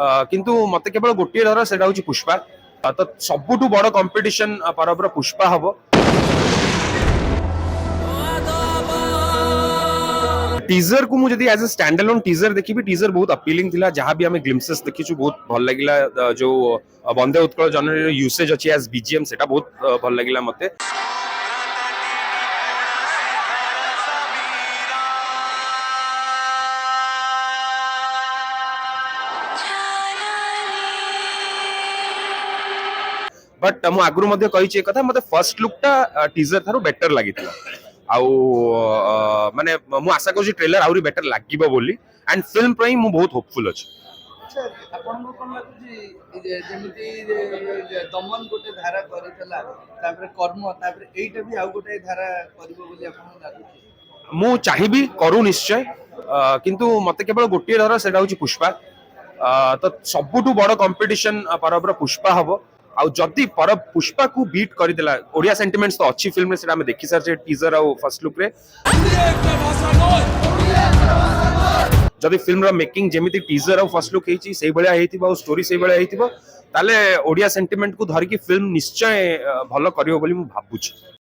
किंतु मते केवल गोटे डर सेटा हूँ पुष्पा। तो सबुठु बड़ कंपटीशन परबर पुष्पा हम। टीजर को मुझे as a standalone teaser देखी, टीजर बहुत अपीलिंग थिला। जहाँ भी हमें ग्लिम्पसेस देखी बहुत भल लगिला। जो वंदे उत्कल जननी यूसेज अच्छी एज बीजीएम सेटा बहुत भल लगिला मते। बट मु आगु कही कथा मते फर्स्ट लुक टा टीजर थारू बेटर लगी आउ माने मु आशा करूँ ट्रेलर आउरी बेटर लागिबो बोली एंड फिल्म पर मु बहुत होपफुल अछि। अच्छा आपनको कोन लागुची जेमिति दमन गोटे धारा करितला तापर कर्म तापर एइटा भी आउ गोटे धारा करिवो बोली आपनको लागुची? मु चाहिबी करू निश्चय, किंतु मते केवल गोटे डर सेटा हूँ पुष्पा। तो सबुठु बड़ कंपटीशन परबर पुष्पा हम। आउ जदि पर पुष्पा को बीट करदेला ओडिया सेंटिमेंट्स तो अच्छी फिल्म से आम देखी सारे टीजर और फर्स्ट लुक रे। जदि फिल्म रो मेकिंग जेमिति टीजर और फर्स्ट लुक हेची सेही भलिया हेतिबो और स्टोरी सेही भलिया हेतिबो ताले ओडिया सेंटिमेंट को धरिकी फिल्म निश्चय भलो करियो बोली मु भाबुची।